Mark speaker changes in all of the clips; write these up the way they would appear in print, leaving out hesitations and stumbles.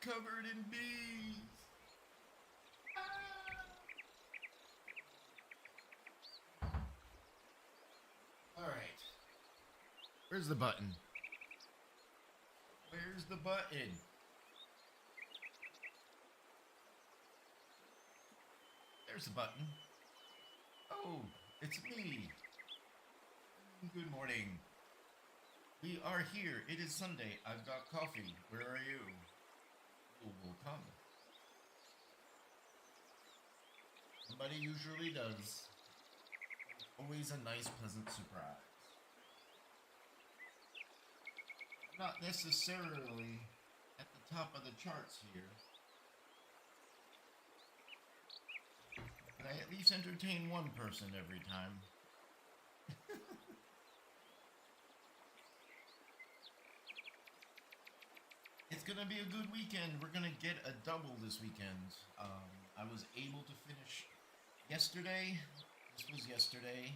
Speaker 1: covered in bees. All right. Where's the button? Where's the button? There's the button. Oh, it's me. Good morning. We are here. It is Sunday. I've got coffee. Where are you? You will come. Somebody usually does. Always a nice, pleasant surprise. Not necessarily at the top of the charts here, but I at least entertain one person every time. It's gonna be a good weekend. We're gonna get a double this weekend. I was able to finish yesterday. This was yesterday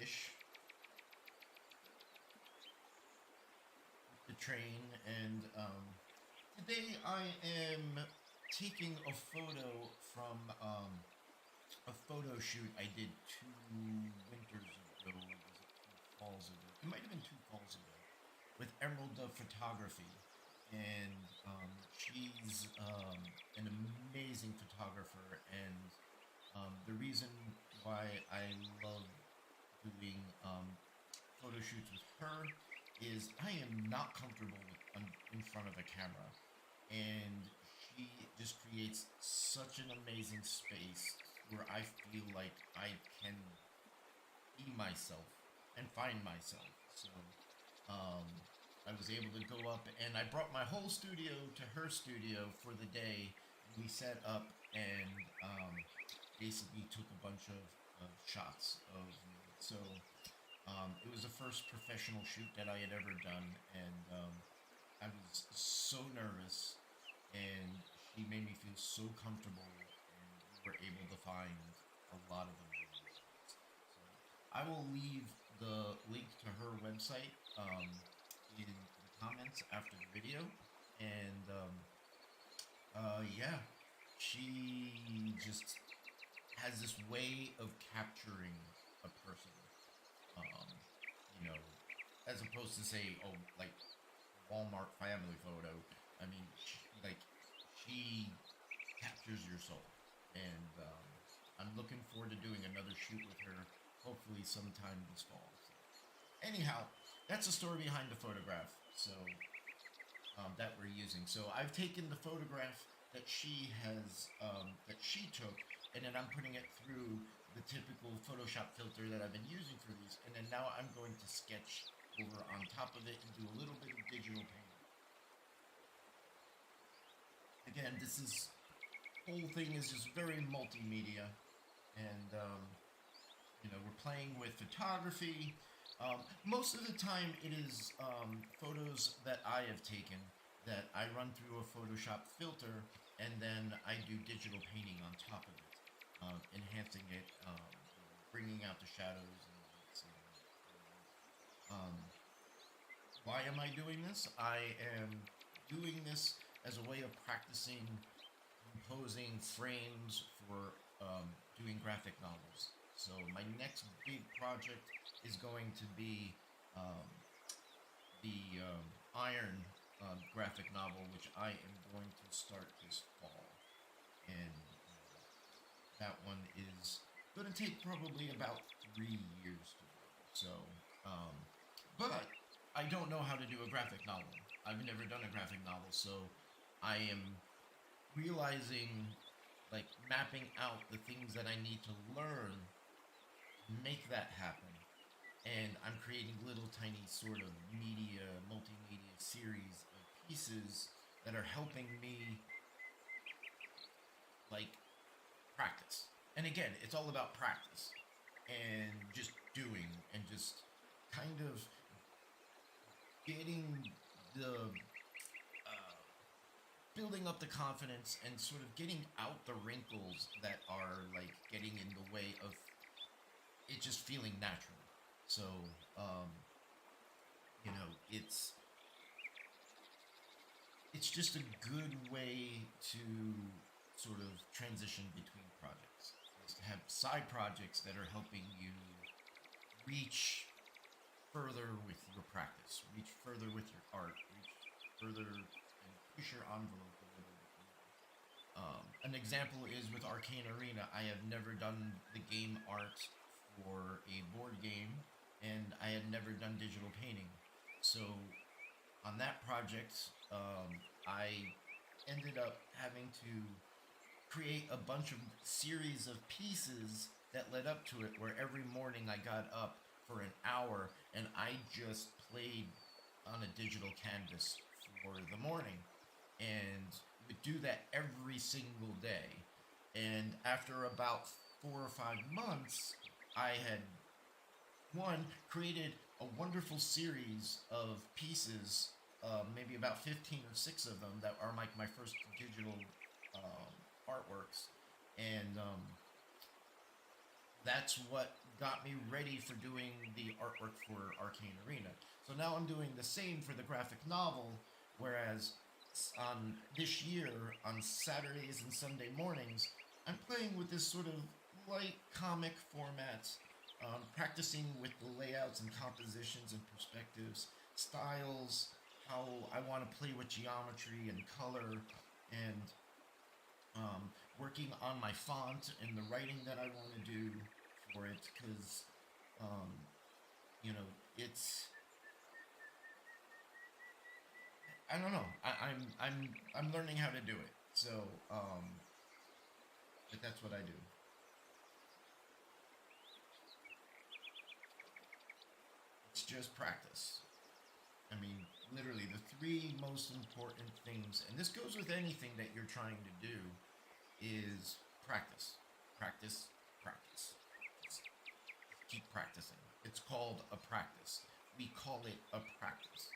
Speaker 1: ish. The train, and today I am taking a photo from a photo shoot I did 2 winters ago. Was it 2 falls ago? It might have been 2 falls ago with Emerald Dove Photography, and she's an amazing photographer, and the reason why I love doing photo shoots with her is I am not comfortable in front of a camera, and she just creates such an amazing space where I feel like I can be myself and find myself. So um, I was able to go up, and I brought my whole studio to her studio for the day. We set up and basically took a bunch of shots of me. So it was the first professional shoot that I had ever done, and I was so nervous, and she made me feel so comfortable, and we were able to find a lot of amazing spots. So I will leave the link to her website in the comments after the video, and yeah, she just has this way of capturing a person um, you know, as opposed to say, oh, like Walmart family photo. I mean, she captures your soul, and I'm looking forward to doing another shoot with her, hopefully sometime this fall. So, anyhow, that's the story behind the photograph. So that we're using. So I've taken the photograph that that she took, and then I'm putting it through the typical Photoshop filter that I've been using for these, and then now I'm going to sketch over on top of it and do a little bit of digital painting. Again, this is whole thing is just very multimedia, and we're playing with photography. Most of the time, it is photos that I have taken that I run through a Photoshop filter, and then I do digital painting on top of it, enhancing it, bringing out the shadows and lights. Why am I doing this? I am doing this as a way of practicing composing frames for doing graphic novels. So my next big project is going to be um, the Iron graphic novel, which I am going to start this fall, and that one is going to take probably about 3 years to do. So, um, but I don't know how to do a graphic novel. I've never done a graphic novel, so I am realizing, like, mapping out the things that I need to learn to make that happen. And I'm creating little tiny sort of multimedia series of pieces that are helping me, like, practice. And again, it's all about practice and just doing and just kind of getting the building up the confidence and sort of getting out the wrinkles that are like getting in the way of it just feeling natural. So, um, it's it's just a good way to sort of transition between projects. Is to have side projects that are helping you reach further with your practice, reach further with your art, reach further and push your envelope a little bit more. An example is with Arcane Arena. I have never done the game art for a board game, and I had never done digital painting. So on that project, I ended up having to create a bunch of series of pieces that led up to it, where every morning I got up for an hour and I just played on a digital canvas for the morning, and would do that every single day. And after about 4 or 5 months, I had one created a wonderful series of pieces, maybe about 15 or 6 of them, that are like my first digital artworks, and that's what got me ready for doing the artwork for Arcane Arena. So now I'm doing the same for the graphic novel, whereas on this year, on Saturdays and Sunday mornings, I'm playing with this sort of light comic format, practicing with the layouts and compositions and perspectives, styles, how I want to play with geometry and color, and working on my font and the writing that I want to do for it, because um, it's, I don't know. I'm learning how to do it. So, but that's what I do. It's just practice. I mean, literally, the three most important things, and this goes with anything that you're trying to do, is practice, practice, practice. Just keep practicing. It's called a practice. We call it a practice.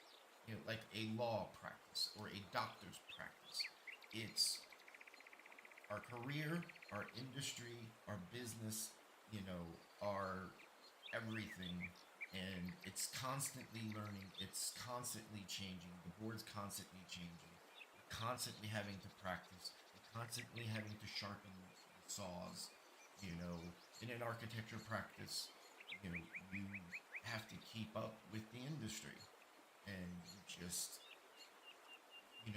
Speaker 1: Like a law practice or a doctor's practice. It's our career, our industry, our business, our everything. And it's constantly learning, it's constantly changing. The board's constantly changing. We're constantly having to practice, we're constantly having to sharpen the saws. In an architecture practice, you have to keep up with the industry. And you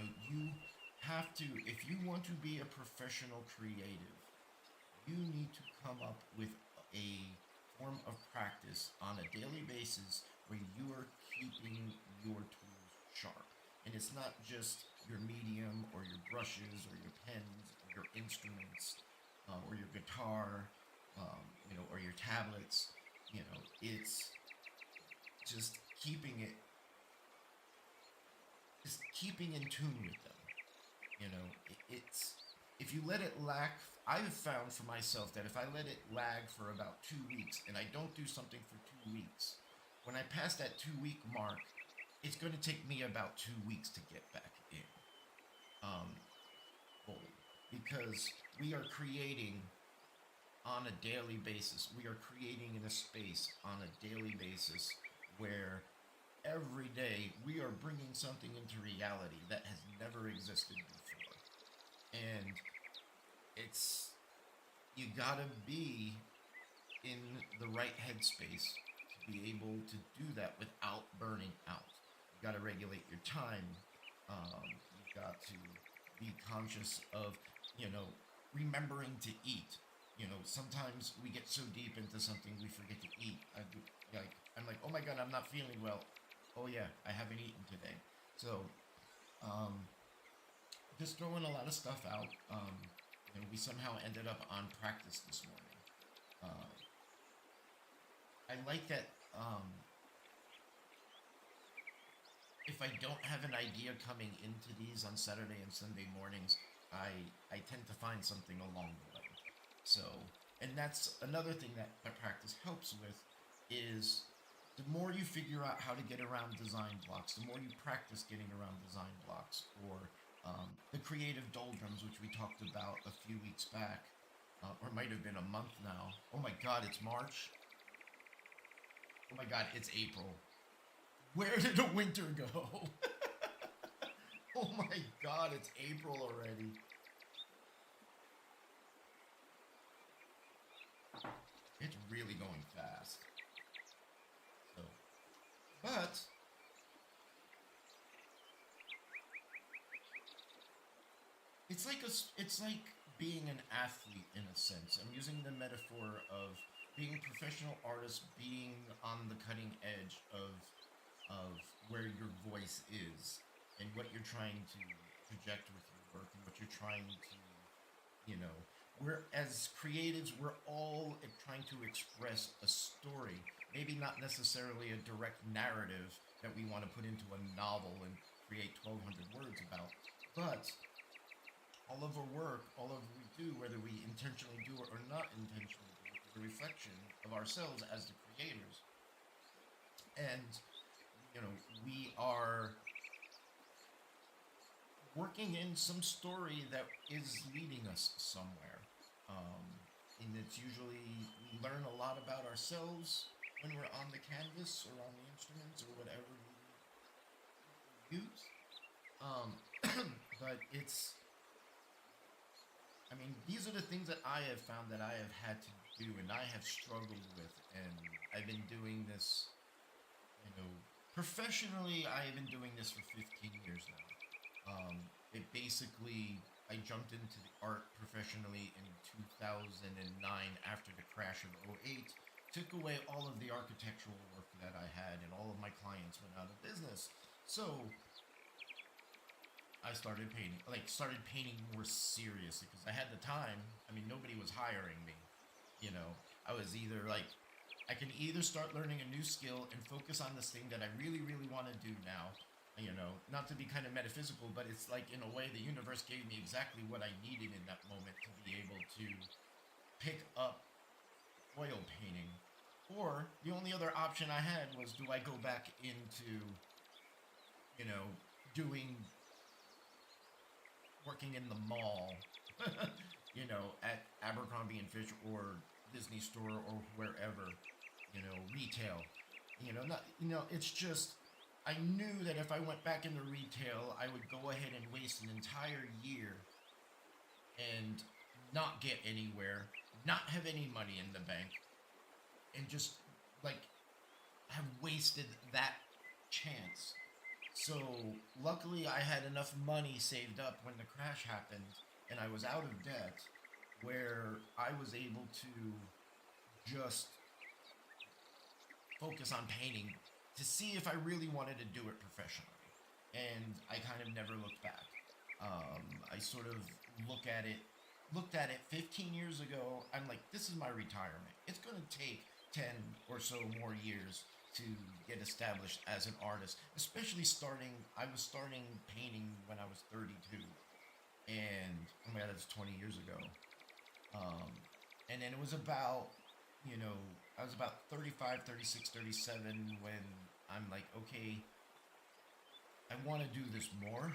Speaker 1: have to, if you want to be a professional creative, you need to come up with a form of practice on a daily basis where you are keeping your tools sharp. And it's not just your medium or your brushes or your pens or your instruments, or your guitar, or your tablets. It's just keeping in tune with them. It's, if you let it lag, I've found for myself that if I let it lag for about 2 weeks and I don't do something for 2 weeks, when I pass that 2 week mark, it's going to take me about 2 weeks to get back in. Um, fully. Because we are creating on a daily basis. We are creating in a space on a daily basis where every day we are bringing something into reality that has never existed before. And it's, you gotta be in the right headspace to be able to do that without burning out. You gotta regulate your time. You've got to be conscious of, remembering to eat. Sometimes we get so deep into something we forget to eat. I'm like, oh my god, I'm not feeling well. Oh yeah, I haven't eaten today. So, just throwing a lot of stuff out. We somehow ended up on practice this morning. Uh, I like that. If I don't have an idea coming into these on Saturday and Sunday mornings, I tend to find something along the way. So, and that's another thing that practice helps with, is the more you figure out how to get around design blocks, the more you practice getting around design blocks, or the creative doldrums, which we talked about a few weeks back, or might have been a month now. Oh my god, it's March. Oh my god, it's April. Where did the winter go? Oh my god, it's April already. It's really going fast. So, but it's like being an athlete in a sense. I'm using the metaphor of being a professional artist, being on the cutting edge of where your voice is and what you're trying to project with your work and what you're trying to, you know, we're as creatives, we're all trying to express a story, maybe not necessarily a direct narrative that we want to put into a novel and create 1,200 words about, but all of our work, all of we do, whether we intentionally do it or not intentionally do it, is a reflection of ourselves as the creators. And, you know, we are working in some story that is leading us somewhere. Um, and it's usually, we learn a lot about ourselves when we're on the canvas or on the instruments or whatever we use. Um, but it's I mean, these are the things that I have found that I have had to do and I have struggled with. And I've been doing this, you know, professionally, I have been doing this for 15 years now. It basically, I jumped into the art professionally in 2009 after the crash of '08, took away all of the architectural work that I had, and all of my clients went out of business. So I started painting more seriously because I had the time. I mean, nobody was hiring me. You know, I was either like, I can either start learning a new skill and focus on this thing that I really, really want to do now. You know, not to be kind of metaphysical, but it's like in a way the universe gave me exactly what I needed in that moment to be able to pick up oil painting. Or the only other option I had was, do I go back into, you know, doing working in the mall, you know, at Abercrombie and Fitch or Disney Store or wherever, you know, retail. It's just I knew that if I went back into retail, I would go ahead and waste an entire year and not get anywhere, not have any money in the bank, and just like have wasted that chance. So luckily, I had enough money saved up when the crash happened, and I was out of debt, where I was able to just focus on painting to see if I really wanted to do it professionally. And I kind of never looked back. I sort of look at it, looked at it 15 years ago. I'm like, this is my retirement. It's going to take 10 or so more years to get established as an artist, especially I was starting painting when I was 32. And, oh my God, that's 20 years ago. Um, and then it was about, I was about 35, 36, 37 when I'm like, okay, I want to do this more.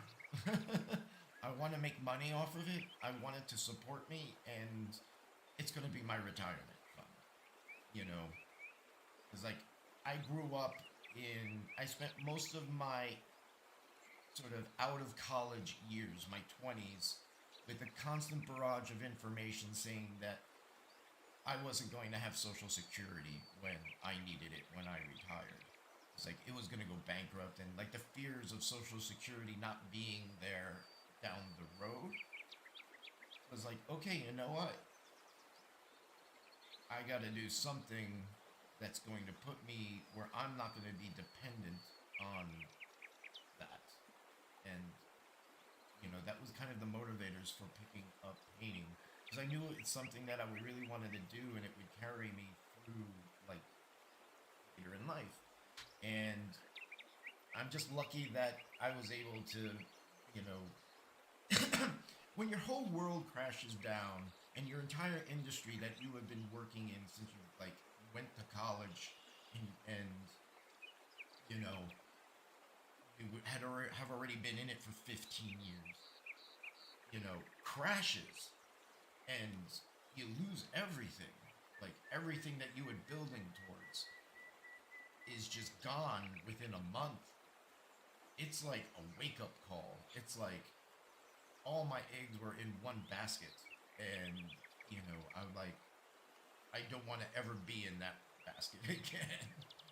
Speaker 1: I want to make money off of it. I want it to support me, and it's going to be my retirement fund. You know, it's like I grew up I spent most of my sort of out of college years, my 20s, with a constant barrage of information saying that I wasn't going to have Social Security when I needed it when I retired. It's like it was going to go bankrupt, and like the fears of Social Security not being there down the road was like, okay, you know what? I got to do something that's going to put me where I'm not going to be dependent on that. And, that was kind of the motivators for picking up painting. Because I knew it's something that I really wanted to do and it would carry me through, like, later in life. And I'm just lucky that I was able to, you know, when your whole world crashes down and your entire industry that you have been working in since you, like, went to college and you know, have already been in it for 15 years, crashes and you lose everything. Like everything that you were building towards is just gone within a month. it's like a wake up call. It's like all my eggs were in one basket, and I'm like, I don't want to ever be in that basket again.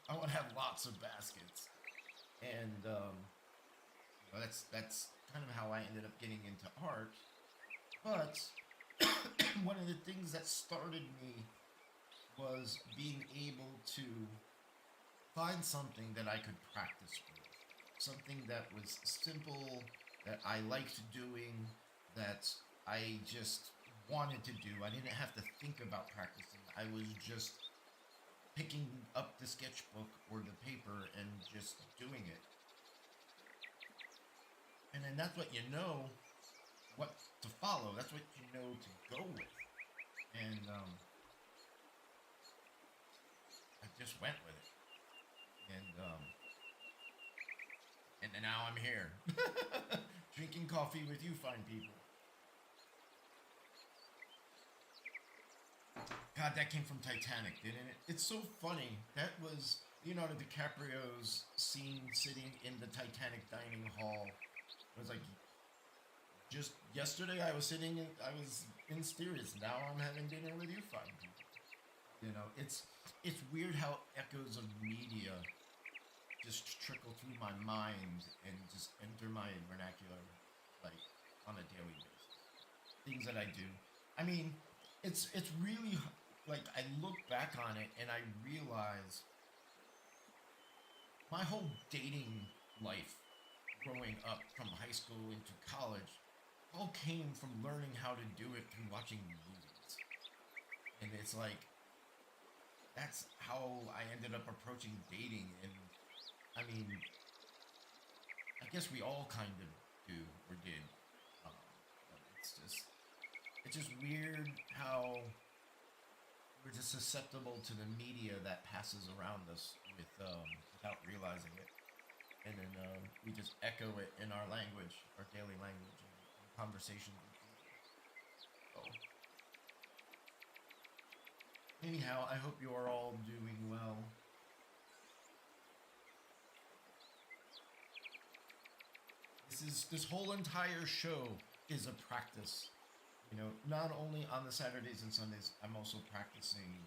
Speaker 1: I want to have lots of baskets, and that's kind of how I ended up getting into art. But one of the things that started me was being able to find something that I could practice with, something that was simple, that I liked doing, that I just wanted to do. I didn't have to think about practicing. I was just picking up the sketchbook or the paper and just doing it. And then that's what you know what to follow. That's what you know to go with. And I just went with it. And now I'm here, drinking coffee with you fine people. God, that came from Titanic, didn't it? It's so funny. That was Leonardo DiCaprio's scene sitting in the Titanic dining hall. It was like just yesterday I was in Steers. Now I'm having dinner with you fine people. It's weird how echoes of media just trickle through my mind and just enter my vernacular like on a daily basis. Things that I do. I mean, it's really like I look back on it and I realize my whole dating life growing up from high school into college all came from learning how to do it through watching movies. And it's like that's how I ended up approaching dating. And I mean, I guess we all kind of do or did. But it's just weird how we're just susceptible to the media that passes around us without realizing it, and then we just echo it in our language, our daily language, and conversations. So, anyhow, I hope you are all doing well. This whole entire show is a practice. Not only on the Saturdays and Sundays, I'm also practicing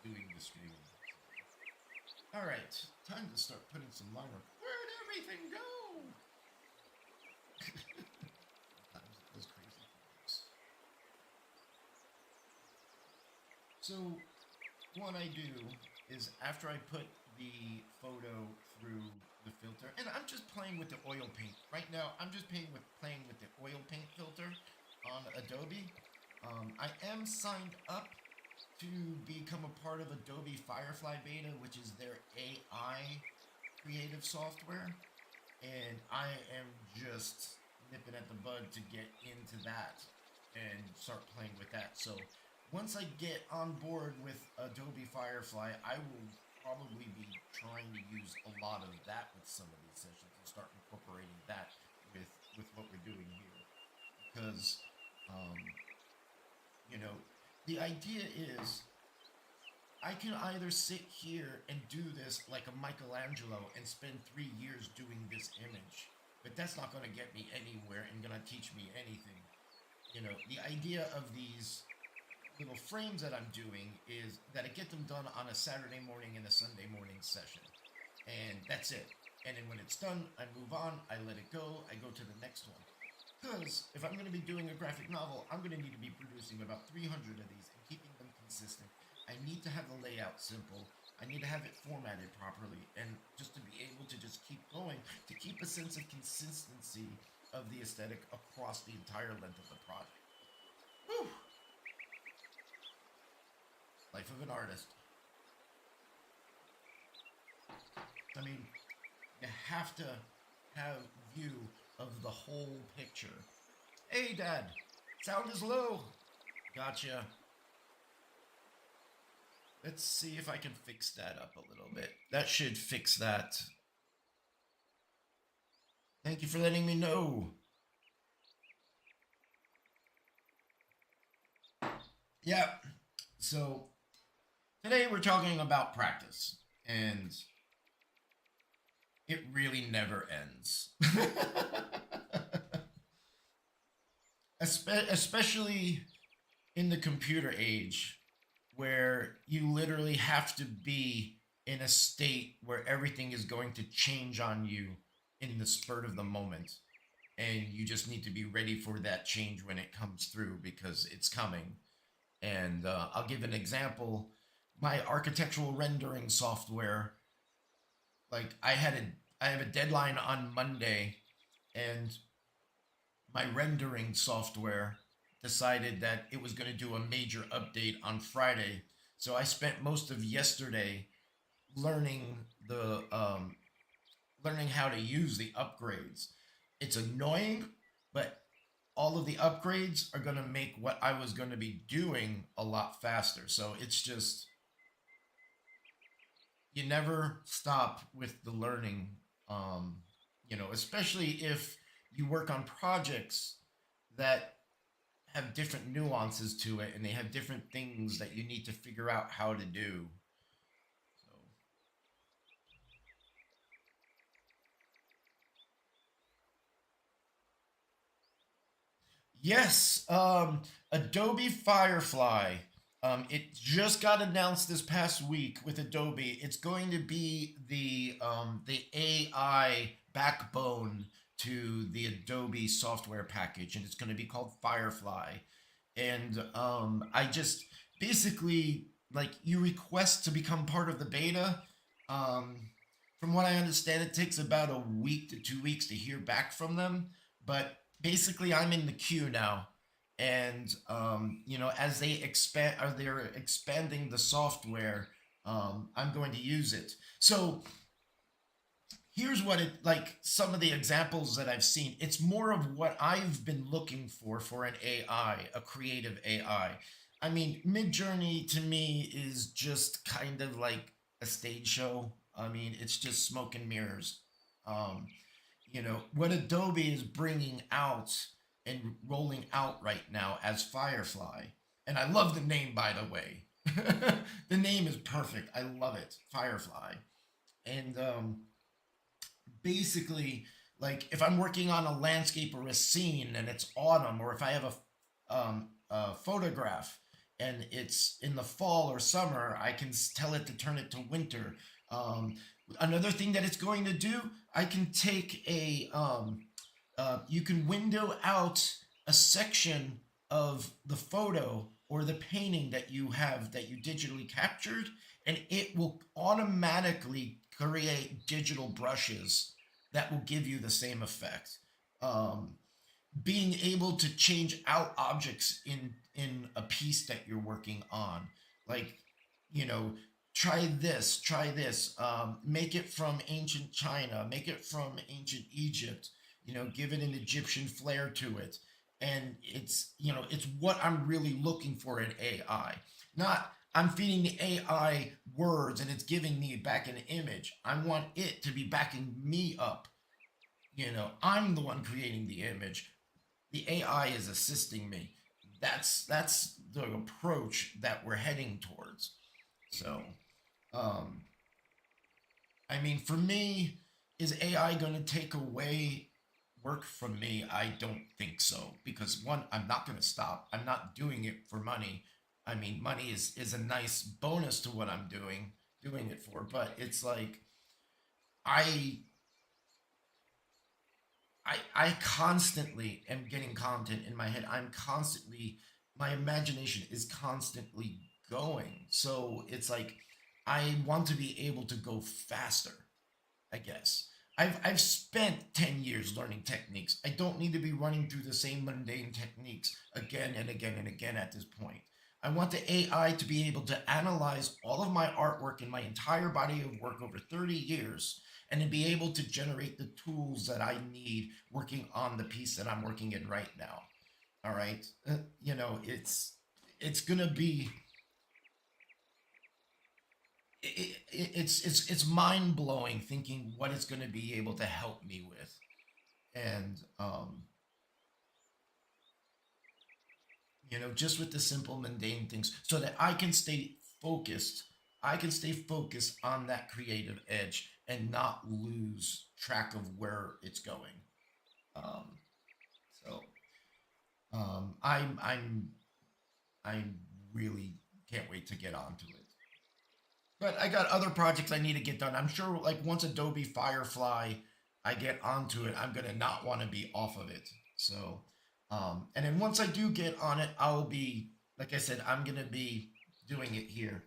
Speaker 1: doing the streaming. All right, time to start putting some line work. Where'd everything go? Sometimes it does crazy things. So, what I do is after I put the photo through the filter, and I'm just playing with the oil paint right now. I'm just playing with the oil paint filter on Adobe. I am signed up to become a part of Adobe Firefly Beta, which is their AI creative software, and I am just nipping at the bud to get into that and start playing with that. So once I get on board with Adobe Firefly, I will probably be trying to use a lot of that with some of these sessions and start incorporating that with what we're doing here. Because, um, the idea is I can either sit here and do this like a Michelangelo and spend 3 years doing this image, but that's not going to get me anywhere and going to teach me anything. The idea of these little frames that I'm doing is that I get them done on a Saturday morning and a Sunday morning session. And that's it. And then when it's done, I move on, I let it go, I go to the next one. Because if I'm going to be doing a graphic novel, I'm going to need to be producing about 300 of these and keeping them consistent. I need to have the layout simple. I need to have it formatted properly. And just to be able to just keep going, to keep a sense of consistency of the aesthetic across the entire length of the project. Whew. Life of an artist. I mean, you have to have view of the whole picture. Hey, Dad, sound is low. Gotcha. Let's see if I can fix that up a little bit. That should fix that. Thank you for letting me know. Yeah. So today we're talking about practice. And It really never ends. Especially in the computer age, where you literally have to be in a state where everything is going to change on you in the spurt of the moment. And you just need to be ready for that change when it comes through because it's coming. And I'll give an example. My architectural rendering software, like I have a deadline on Monday, and my rendering software decided that it was going to do a major update on Friday. So I spent most of yesterday learning the learning how to use the upgrades. It's annoying, but all of the upgrades are going to make what I was going to be doing a lot faster. So it's just you never stop with the learning. Um, Especially if you work on projects that have different nuances to it and they have different things that you need to figure out how to do. So, yes, Adobe Firefly. It just got announced this past week with Adobe. It's going to be the AI backbone to the Adobe software package, and it's going to be called Firefly. And I just basically like you request to become part of the beta. Um, from what I understand, it takes about a week to 2 weeks to hear back from them. But basically, I'm in the queue now, and as they expand, are they're expanding the software, I'm going to use it. So here's what it like some of the examples that I've seen. It's more of what I've been looking for an AI, a creative AI. I mean, Midjourney to me is just kind of like a stage show. I mean, it's just smoke and mirrors. Um, what Adobe is bringing out and rolling out right now as Firefly. And I love the name, by the way. The name is perfect. I love it. Firefly. And basically, like if I'm working on a landscape or a scene and it's autumn, or if I have a photograph and it's in the fall or summer, I can tell it to turn it to winter. Um, Another thing that it's going to do, I can take you can window out a section of the photo or the painting that you have that you digitally captured, and it will automatically create digital brushes that will give you the same effect. Um, Being able to change out objects in a piece that you're working on, like you know try this, make it from ancient China, make it from ancient Egypt, give it an Egyptian flair to it. And it's what I'm really looking for in AI. Not I'm feeding the AI words and it's giving me back an image. I want it to be backing me up. I'm the one creating the image. The AI is assisting me. That's the approach that we're heading towards. So, um, I mean, for me, is AI going to take away work from me? I don't think so. Because one, I'm not going to stop. I'm not doing it for money. I mean, money is a nice bonus to what I'm doing it for. But it's like I I constantly am getting content in my head. My imagination is constantly going. So it's like I want to be able to go faster, I guess. I've spent 10 years learning techniques. I don't need to be running through the same mundane techniques again and again and again at this point. I want the AI to be able to analyze all of my artwork and my entire body of work over 30 years and to be able to generate the tools that I need working on the piece that I'm working in right now. All right. It's going to be it's mind blowing thinking what it's going to be able to help me with, and just with the simple mundane things, so that I can stay focused I can stay focused on that creative edge and not lose track of where it's going. Um, so I really can't wait to get onto it. But I got other projects I need to get done. I'm sure like once Adobe Firefly I get onto it, I'm gonna not want to be off of it. So and then once I do get on it, I'll be like I said, I'm gonna be doing it here.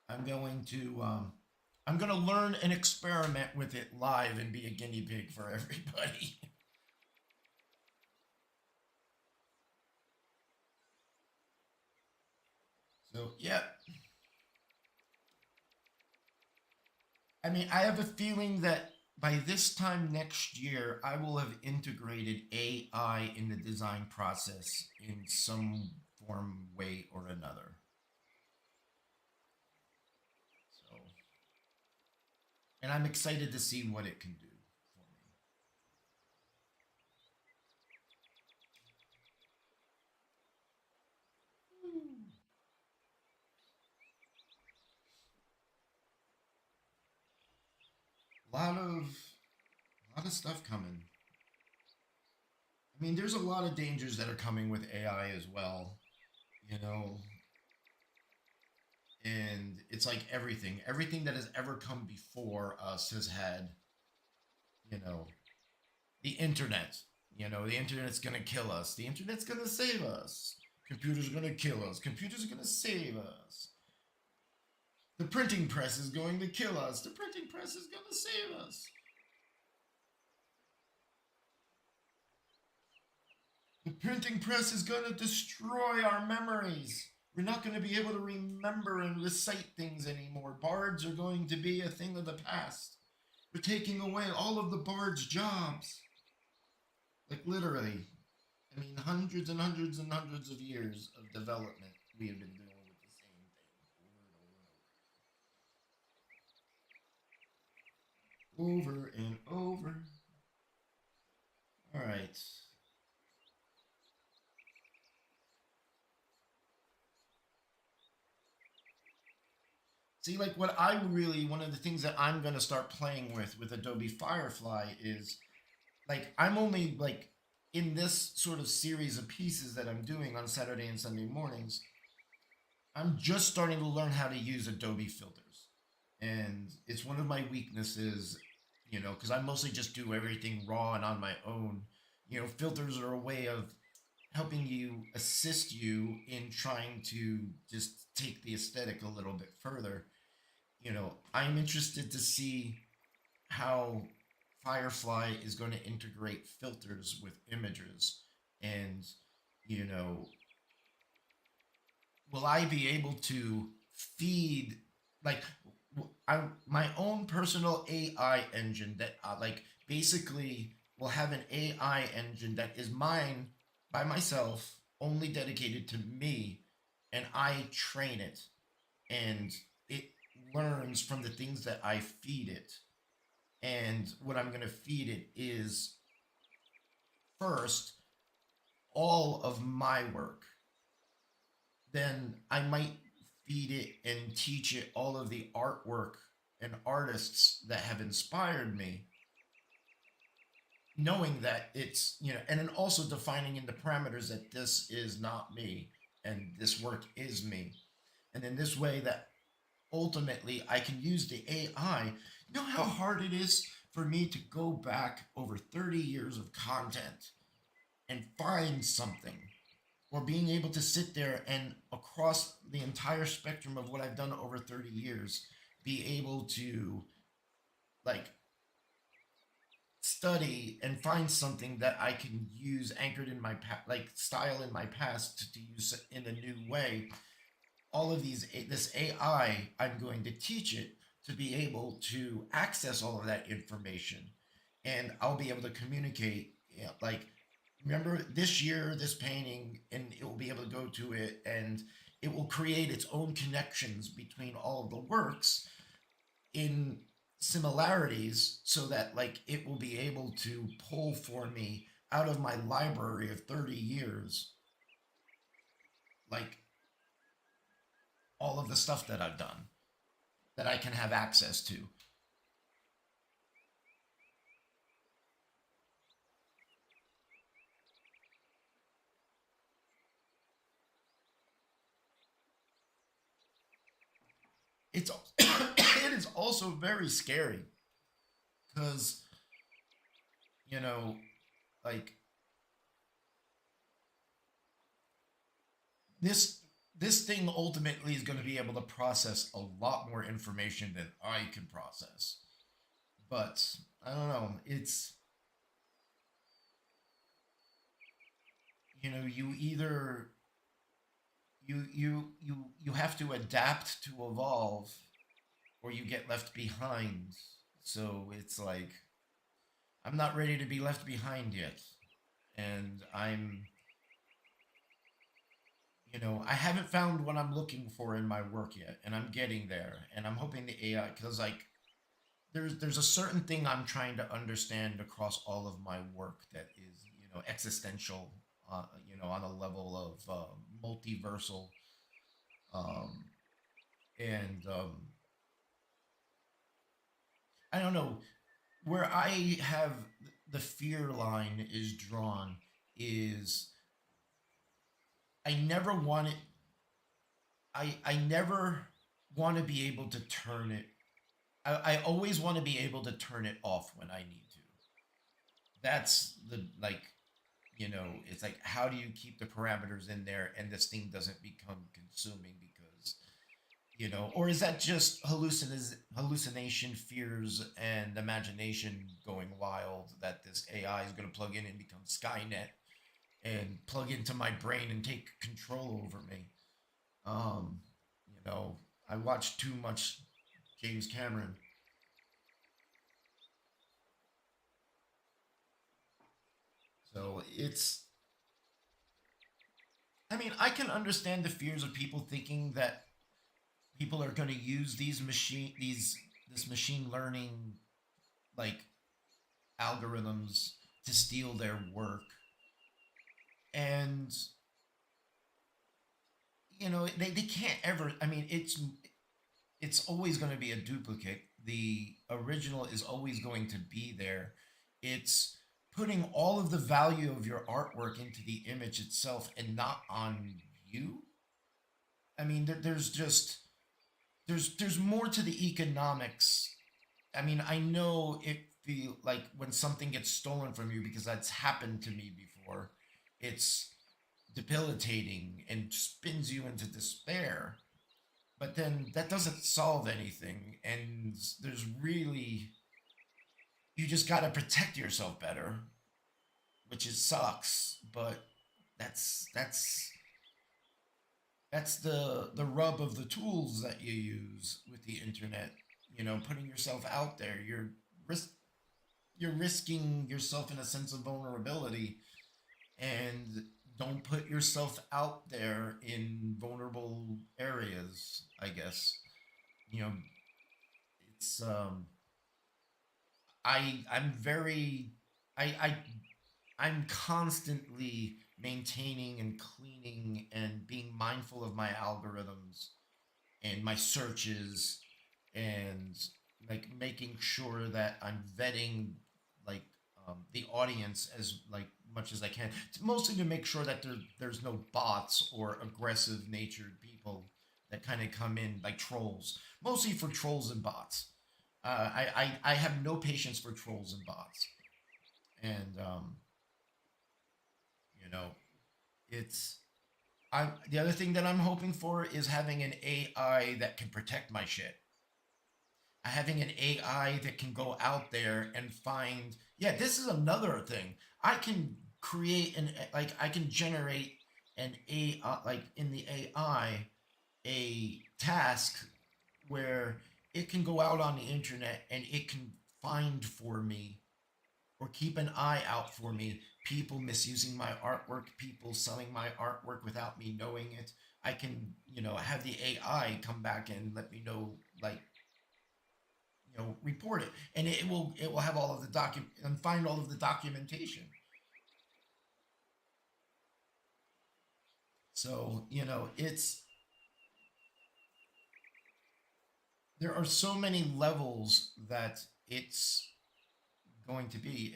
Speaker 1: I'm going to I'm gonna learn and experiment with it live and be a guinea pig for everybody. So yeah, I mean, I have a feeling that by this time next year, I will have integrated AI in the design process in some form, way, or another. So, and I'm excited to see what it can do for me. A lot of stuff coming. I mean, there's a lot of dangers that are coming with AI as well. You know, and it's like everything that has ever come before us has had, you know, the internet. The internet's gonna kill us. The internet's gonna save us. Computers are gonna kill us. Computers are gonna save us. The printing press is going to kill us. The printing press is gonna save us. The printing press is gonna destroy our memories. We're not gonna be able to remember and recite things anymore. Bards are going to be a thing of the past. We're taking away all of the bards' jobs. Like literally. I mean, hundreds and hundreds and hundreds of years of development we have been doing with the same thing over and over and over. Over and over. All right. See, like what I really, one of the things that I'm going to start playing with Adobe Firefly is like I'm only like in this sort of series of pieces that I'm doing on Saturday and Sunday mornings, I'm just starting to learn how to use Adobe filters. And it's one of my weaknesses, because I mostly just do everything raw and on my own. Filters are a way of helping you assist you in trying to just take the aesthetic a little bit further. I'm interested to see how Firefly is going to integrate filters with images. And, you know, will I be able to feed like my own personal AI engine that like basically will have an AI engine that is mine by myself, only dedicated to me, and I train it, and it learns from the things that I feed it. And what I'm going to feed it is first all of my work. Then I might feed it and teach it all of the artwork and artists that have inspired me, knowing that and then also defining in the parameters that this is not me and this work is me. And in this way, that ultimately I can use the AI. You know how hard it is for me to go back over 30 years of content and find something, or being able to sit there and across the entire spectrum of what I've done over 30 years, be able to like study and find something that I can use anchored in my like style in my past to use in a new way. All of this AI, I'm going to teach it to be able to access all of that information, and I'll be able to communicate. Like, remember this year, this painting, and it will be able to go to it, and it will create its own connections between all of the works in similarities, so that like it will be able to pull for me out of my library of 30 years like all of the stuff that I've done that I can have access to. It's it is also very scary because you know, like this this thing ultimately is going to be able to process a lot more information than I can process. But I don't know. It's you either you have to adapt to evolve or you get left behind. So it's like I'm not ready to be left behind yet. And I haven't found what I'm looking for in my work yet, and I'm getting there. And I'm hoping the AI, because like there's a certain thing I'm trying to understand across all of my work that is existential, on a level of multiversal, um, and I don't know where I have the fear line is drawn is I never want it. I never want to be able to turn it. I always want to be able to turn it off when I need to. That's the like it's like how do you keep the parameters in there and this thing doesn't become consuming because or is that just hallucination, fears, and imagination going wild that this AI is going to plug in and become Skynet and plug into my brain and take control over me? Um, I watched too much James Cameron. So I mean, I can understand the fears of people thinking that people are going to use this machine learning like algorithms to steal their work. And they can't ever. I mean, it's always going to be a duplicate. The original is always going to be there. It's putting all of the value of your artwork into the image itself and not on you. I mean, there's just there's more to the economics. I mean, I know it feel like when something gets stolen from you because that's happened to me before. It's debilitating and spins you into despair. But then that doesn't solve anything, and there's really you just got to protect yourself better, which is sucks. But that's that's that's the rub of the tools that you use with the internet. Putting yourself out there, risk you're risking yourself in a sense of vulnerability, and don't put yourself out there in vulnerable areas. I guess you know it's I'm very I I'm constantly maintaining and cleaning and being mindful of my algorithms and my searches and like making sure that I'm vetting like the audience as like much as I can, mostly to make sure that there's no bots or aggressive natured people that kind of come in like trolls, mostly for trolls and bots. I have no patience for trolls and bots, and you know it's I the other thing that I'm hoping for is having an AI that can protect my shit. Having an AI that can go out there and find. Yeah, this is another thing. I can create I can generate an AI like in the AI a task where it can go out on the internet and it can find for me or keep an eye out for me people misusing my artwork, people selling my artwork without me knowing it. I can have the AI come back and let me know like report it, and it will have all of the document and find all of the documentation. So it's there are so many levels that it's going to be.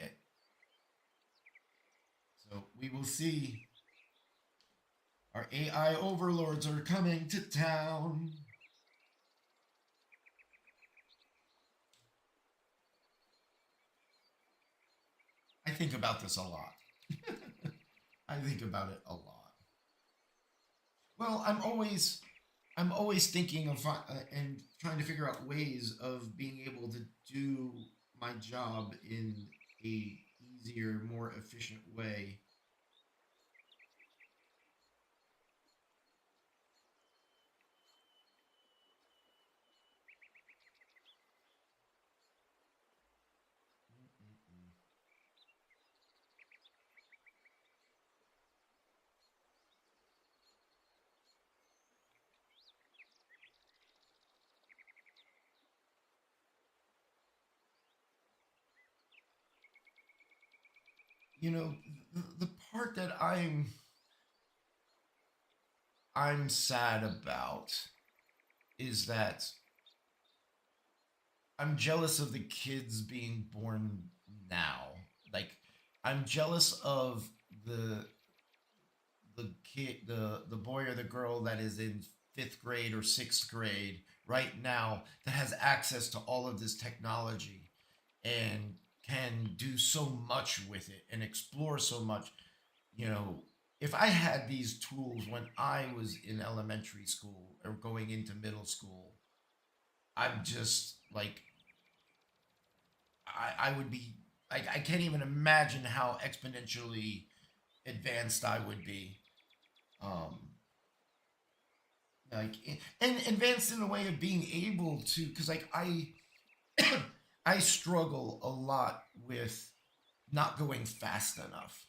Speaker 1: So we will see. Our AI overlords are coming to town. I think about this a lot. I think about it a lot. Well, I'm always thinking of and trying to figure out ways of being able to do my job in a easier, more efficient way. Mm-mm-mm. You know, the part that I'm sad about is that I'm jealous of the kids being born now. Like I'm jealous of the the boy or the girl that is in 5th grade or 6th grade right now that has access to all of this technology and can do so much with it and explore so much. You know, if I had these tools when I was in elementary school or going into middle school, I'm just like I would be like I can't even imagine how exponentially advanced I would be. Um, like and advanced in a way of being able to, because like I struggle a lot with not going fast enough.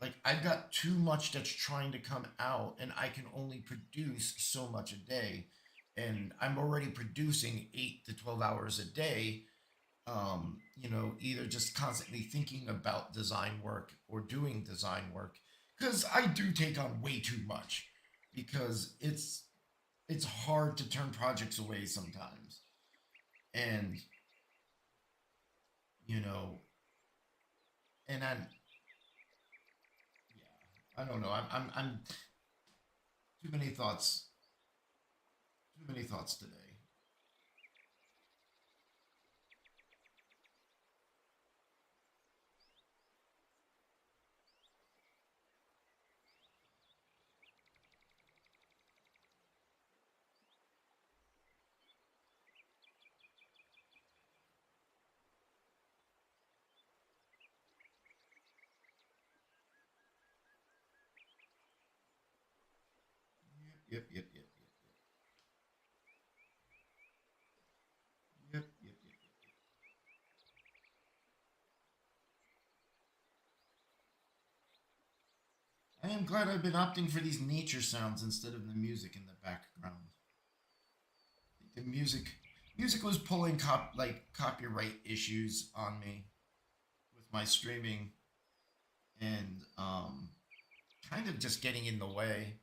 Speaker 1: Like I've got too much that's trying to come out and I can only produce so much a day, and I'm already producing 8 to 12 hours a day. You know, either just constantly thinking about design work or doing design work, because I do take on way too much, because it's hard to turn projects away sometimes. And you know, and yeah, I don't know. I'm too many thoughts, too many thoughts today. Yep, yep, yep, yep, yep, yep, yep, yep. I am glad I've been opting for these nature sounds instead of the music in the background. The music was pulling copyright issues on me with my streaming, and kind of just getting in the way.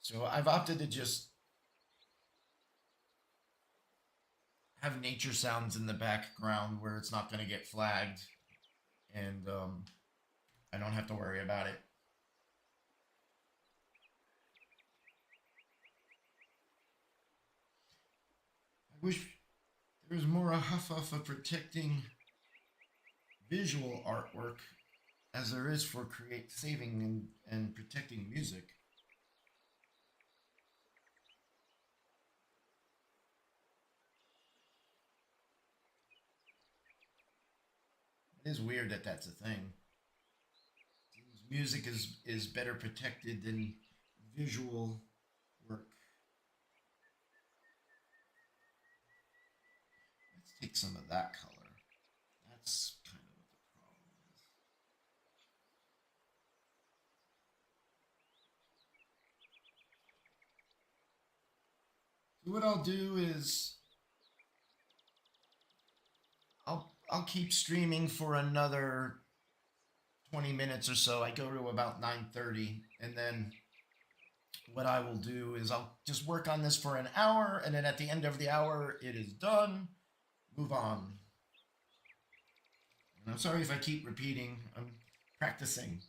Speaker 1: So I've opted to just have nature sounds in the background where it's not going to get flagged, and I don't have to worry about it. I wish there was more a huff of protecting visual artwork as there is for create saving and protecting music. It is weird that that's a thing. Music is better protected than visual work. Let's take some of that color. That's kind of what the problem is. So what I'll do is I'll keep streaming for another 20 minutes or so. I go to about 9:30, and then what I will do is I'll just work on this for an hour, and then at the end of the hour, it is done. Move on. And I'm sorry if I keep repeating. I'm practicing.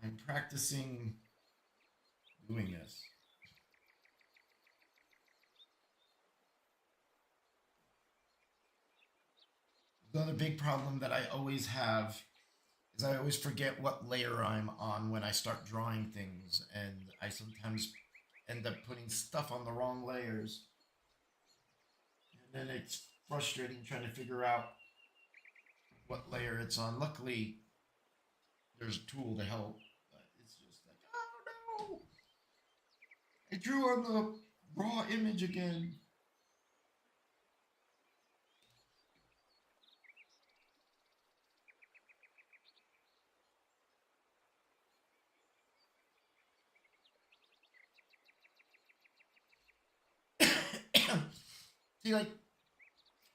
Speaker 1: I'm practicing doing this. Another big problem that I always have is I always forget what layer I'm on when I start drawing things, and I sometimes end up putting stuff on the wrong layers, and then it's frustrating trying to figure out what layer it's on. Luckily, there's a tool to help, but it's just like, oh no, I drew on the raw image again. See, like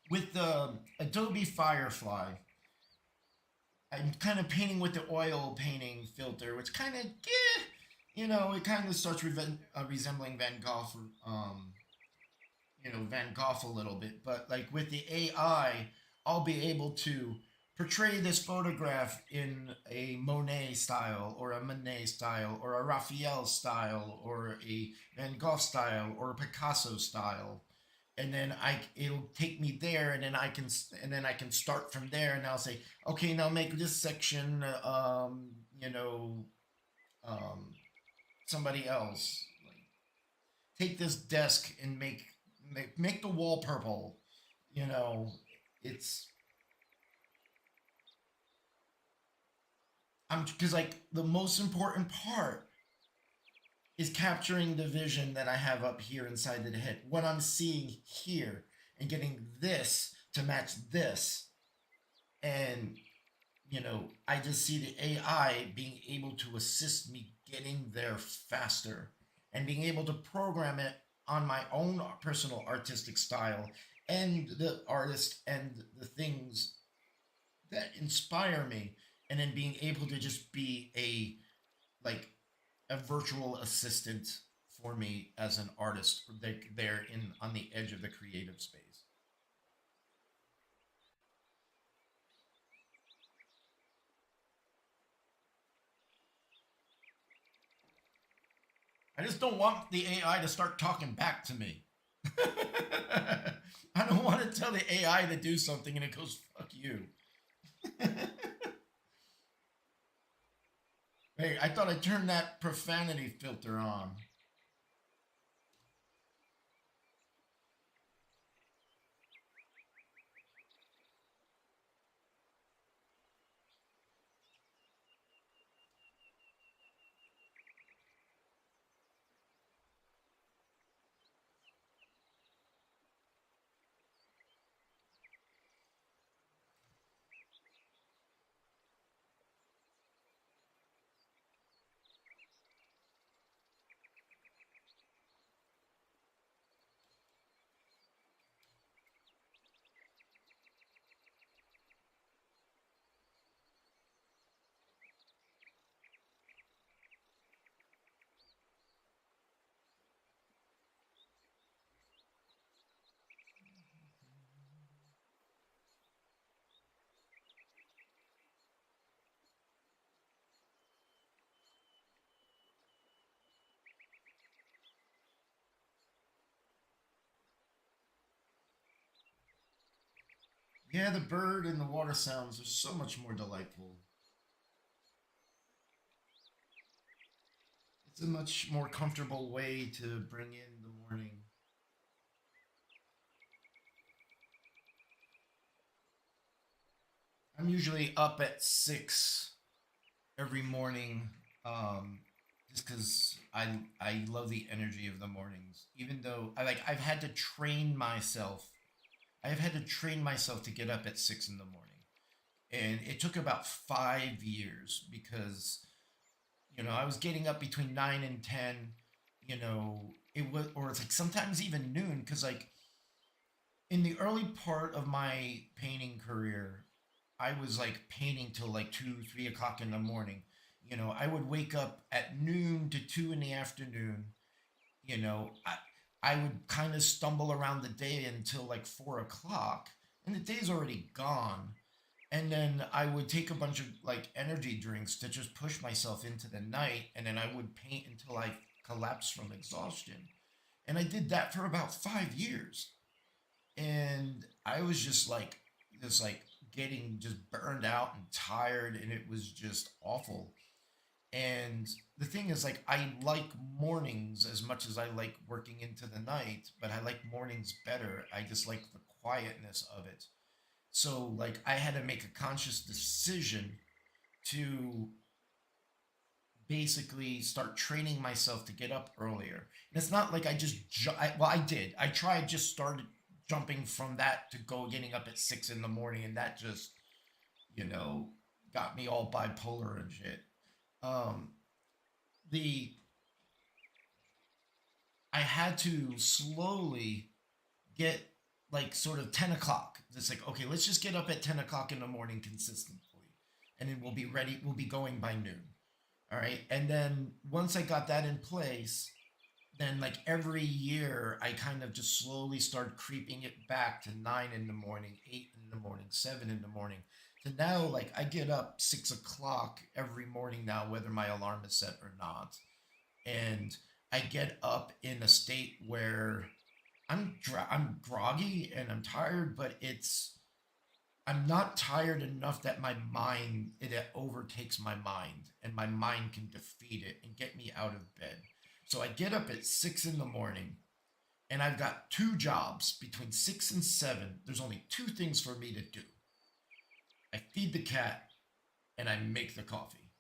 Speaker 1: with the Adobe Firefly, I'm kind of painting with the oil painting filter, which kind of, it kind of starts resembling Van Gogh, Van Gogh a little bit. But like with the AI, I'll be able to portray this photograph in a Monet style, or a Manet style, or a Raphael style, or a Van Gogh style, or a Picasso style, and then it'll take me there, and then I can start from there, and I'll say, okay, now make this section, um, somebody else. Like, take this desk and make the wall purple. You know, it's I'm because like the most important part is capturing the vision that I have up here inside of the head. What I'm seeing here and getting this to match this. And, I just see the AI being able to assist me getting there faster and being able to program it on my own personal artistic style and the artist and the things that inspire me, and then being able to just be like a virtual assistant for me as an artist, like there in on the edge of the creative space. I just don't want the AI to start talking back to me. I don't want to tell the AI to do something and it goes, fuck you. Hey, I thought I turned that profanity filter on. Yeah, the bird and the water sounds are so much more delightful. It's a much more comfortable way to bring in the morning. I'm usually up at 6 every morning, just because I love the energy of the mornings. Even though I've had to train myself to get up at 6 in the morning, and it took about 5 years because I was getting up between 9 and 10. It was, or it's like sometimes even noon, because like in the early part of my painting career, I was like painting till like 2, 3 o'clock in the morning. I would wake up at noon to 2 in the afternoon. I would kind of stumble around the day until like 4 o'clock, and the day's already gone. And then I would take a bunch of like energy drinks to just push myself into the night, and then I would paint until I collapsed from exhaustion. And I did that for about 5 years, and I was just like getting just burned out and tired, and it was just awful. And the thing is, like, I like mornings as much as I like working into the night, but I like mornings better. I just like the quietness of it. So, like, I had to make a conscious decision to basically start training myself to get up earlier. And it's not like I just, well, I did. I tried, just started jumping from that to go getting up at 6 in the morning, and that just, you know, got me all bipolar and shit. Um, the I had to slowly get like sort of 10 o'clock. It's like, okay, let's just get up at 10 o'clock in the morning consistently. And then we'll be ready. We'll be going by noon. All right. And then once I got that in place, then like every year, I kind of just slowly started creeping it back to 9 in the morning, 8 in the morning, 7 in the morning. To now, like I get up 6 o'clock every morning now, whether my alarm is set or not. And I get up in a state where I'm groggy and I'm tired, but I'm not tired enough that my mind it overtakes my mind, and my mind can defeat it and get me out of bed. So I get up at 6 in the morning, and I've got two jobs between 6 and 7. There's only two things for me to do. I feed the cat and I make the coffee.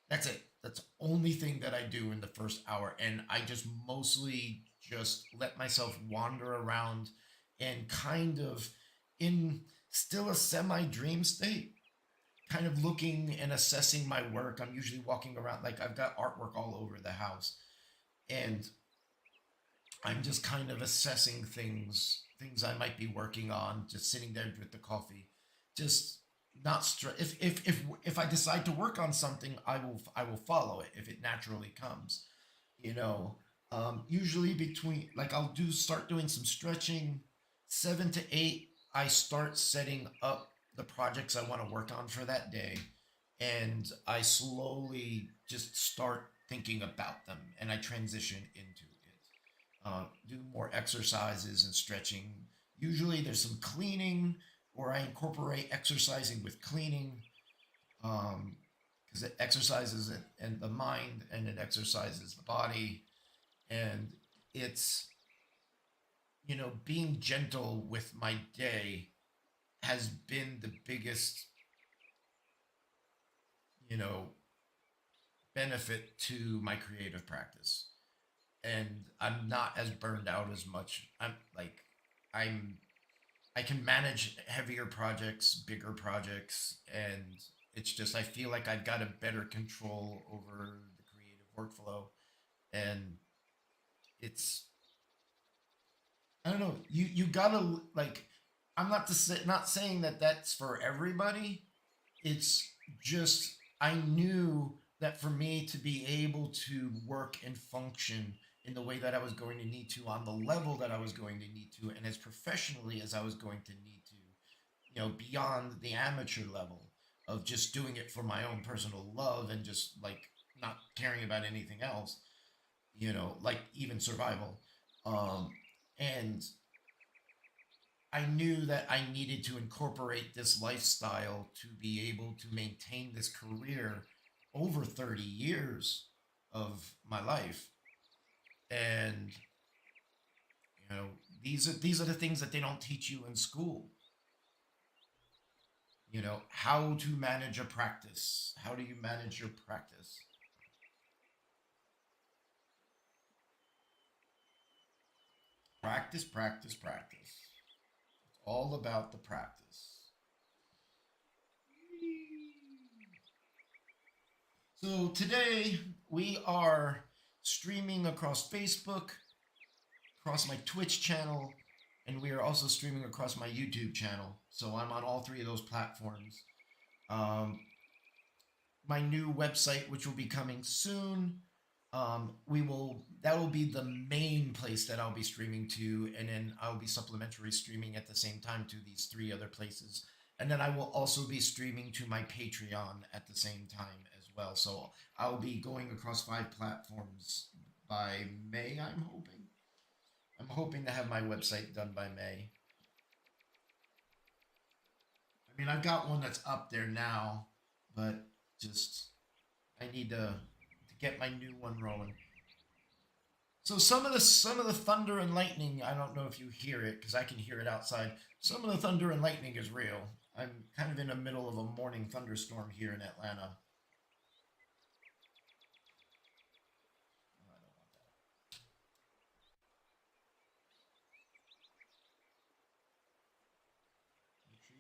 Speaker 1: That's it. That's the only thing that I do in the first hour. And I just mostly just let myself wander around and kind of in still a semi dream state, kind of looking and assessing my work. I'm usually walking around, like I've got artwork all over the house. And I'm just kind of assessing things I might be working on, just sitting there with the coffee, just not if I decide to work on something, I will follow it if it naturally comes, you know. Usually between like I'll do start doing some stretching, 7 to 8. I start setting up the projects I want to work on for that day, and I slowly just start thinking about them, and I transition into it. Do more exercises and stretching. Usually there's some cleaning, or I incorporate exercising with cleaning, because it exercises it and the mind, and it exercises the body, and it's being gentle with my day has been the biggest you know benefit to my creative practice, and I'm not as burned out as much. I'm I can manage heavier projects, bigger projects, and it's just I feel like I've got a better control over the creative workflow, and it's I don't know. You gotta like. I'm not saying that that's for everybody. It's just I knew that for me to be able to work and function in the way that I was going to need to, on the level that I was going to need to, and as professionally as I was going to need to, beyond the amateur level of just doing it for my own personal love and just like not caring about anything else, like even survival. Um, and I knew that I needed to incorporate this lifestyle to be able to maintain this career over 30 years of my life. And you know, these are the things that they don't teach you in school. How to manage a practice. How do you manage your practice? Practice, practice, practice. It's all about the practice. So today we are streaming across Facebook, across my Twitch channel, and we are also streaming across my YouTube channel. So I'm on all three of those platforms. Um, my new website, which will be coming soon. That will be the main place that I'll be streaming to, and then I'll be supplementary streaming at the same time to these three other places. And then I will also be streaming to my Patreon at the same time as well. So I'll be going across 5 platforms by May, I'm hoping. I'm hoping to have my website done by May. I mean, I've got one that's up there now, but just I need to get my new one rolling. So some of the thunder and lightning, I don't know if you hear it because I can hear it outside. Some of the thunder and lightning is real. I'm kind of in the middle of a morning thunderstorm here in Atlanta. Oh, I don't want that.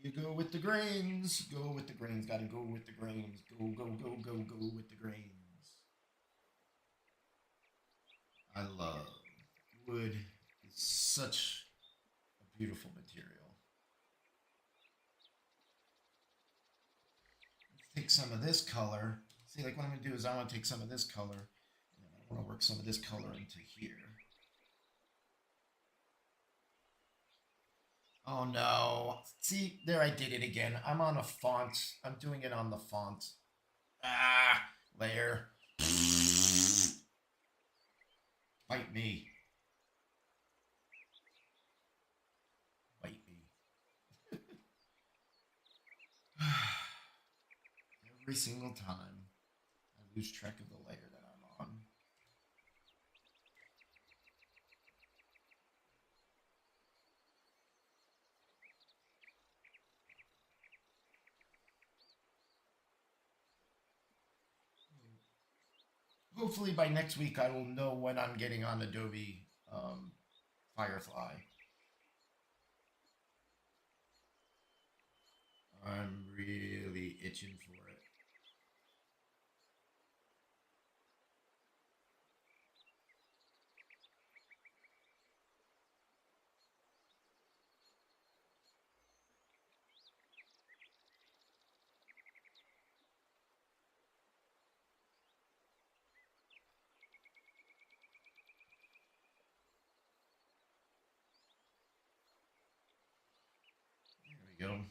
Speaker 1: Make sure you go with the grains. Go with the grains. Gotta go with the grains. Go, go, go, go, go with the grains. I love wood. It's such a beautiful material. Let's take some of this color. See, like what I'm gonna do is I want to take some of this color, and then I want to work some of this color into here. Oh no. See, there I did it again. I'm on a font. I'm doing it on the font. Ah, layer. Fight me. Fight me. Every single time I lose track of the layer that I'm on. Hopefully by next week I will know when I'm getting on Adobe Firefly. I'm really itching for it. There we go.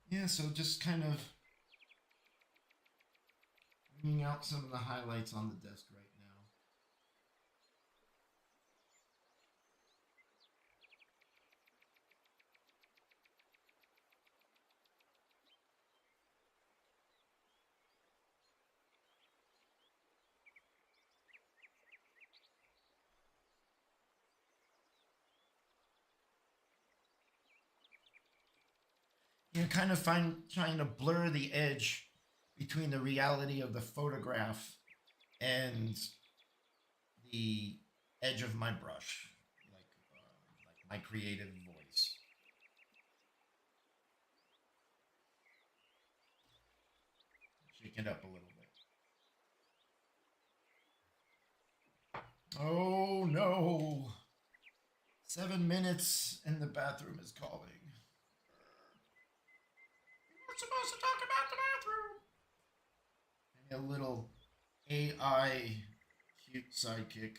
Speaker 1: Yeah, so just kind of bringing out some of the highlights on the desk right now. Kind of trying to blur the edge between the reality of the photograph and the edge of my brush, like my creative voice. Shake it up a little bit. Oh no! 7 minutes and the bathroom is calling. You're not supposed to talk about the bathroom. And a little AI cute sidekick.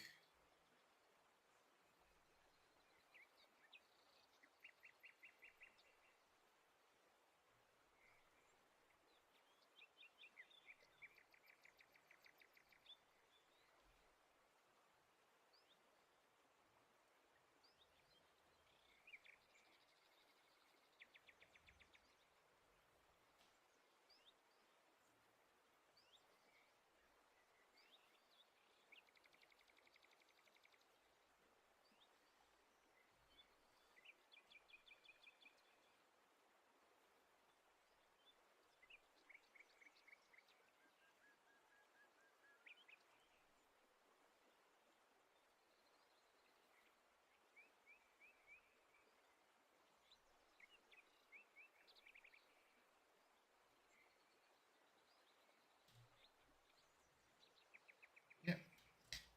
Speaker 1: Yeah,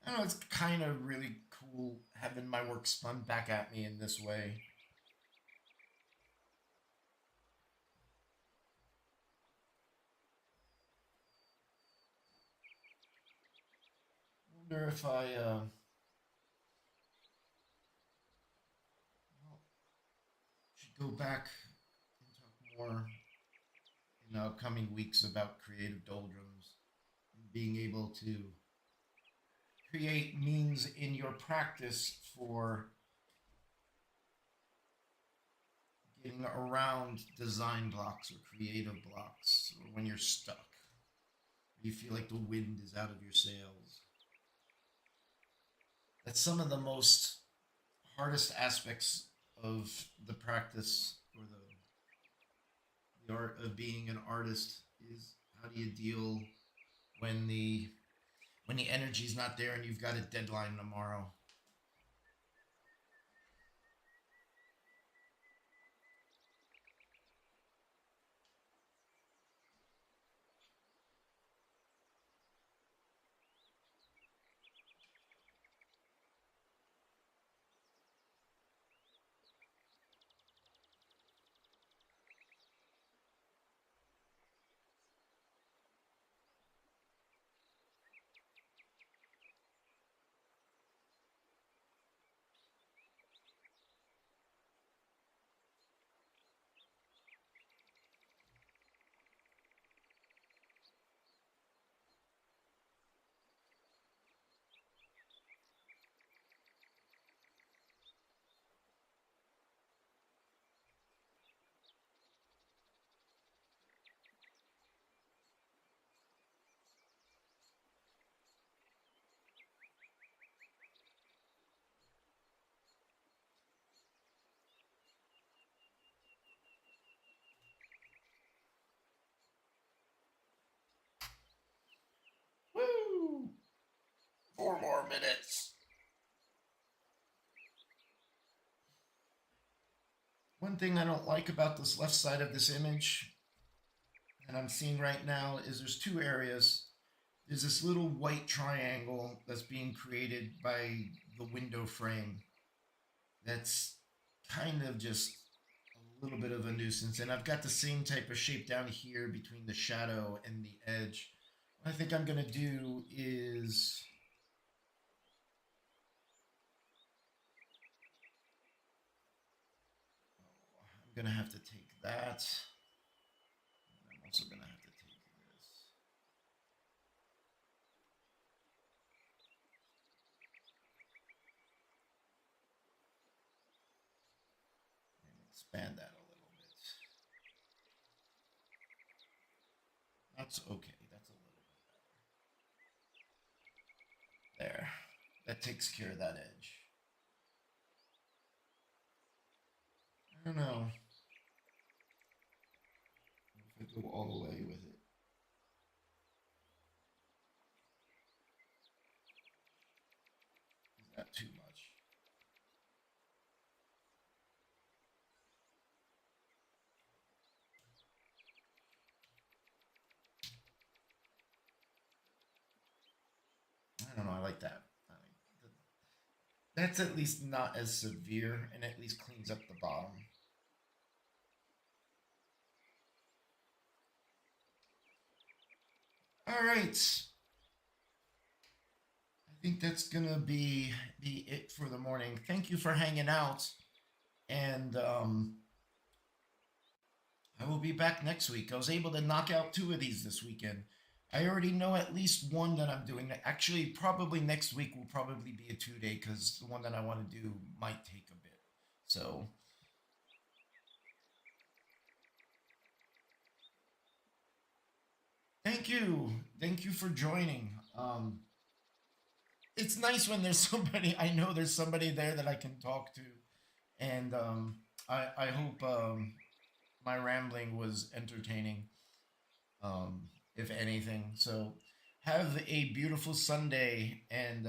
Speaker 1: I don't know. It's kind of really cool having my work spun back at me in this way. wonder if I well, should go back and talk more in upcoming weeks about creative doldrums and being able to create means in your practice for getting around design blocks or creative blocks, or when you're stuck. You feel like the wind is out of your sails. That's some of the most hardest aspects of the practice or the art of being an artist is how do you deal when the energy's not there and you've got a deadline tomorrow. Woo! 4 more minutes. One thing I don't like about this left side of this image that I'm seeing right now is there's two areas. There's this little white triangle that's being created by the window frame that's kind of just a little bit of a nuisance. And I've got the same type of shape down here between the shadow and the edge. What I think I'm going to do is I'm going to have to take that. And I'm also going to have to take this. And expand that a little bit. That's okay. That's a little bit better. There. That takes care of that edge. I don't know if I go all the way with it. Is that too much? I don't know. I like that. That's at least not as severe and at least cleans up the bottom. All right. I think that's gonna be it for the morning. Thank you for hanging out, and I will be back next week. I was able to knock out two of these this weekend. I already know at least one that I'm doing. Actually, probably next week will probably be a 2 day because the one that I want to do might take a bit. So thank you for joining. It's nice when there's somebody I know there's somebody there that I can talk to, and I hope my rambling was entertaining, if anything. So have a beautiful Sunday, and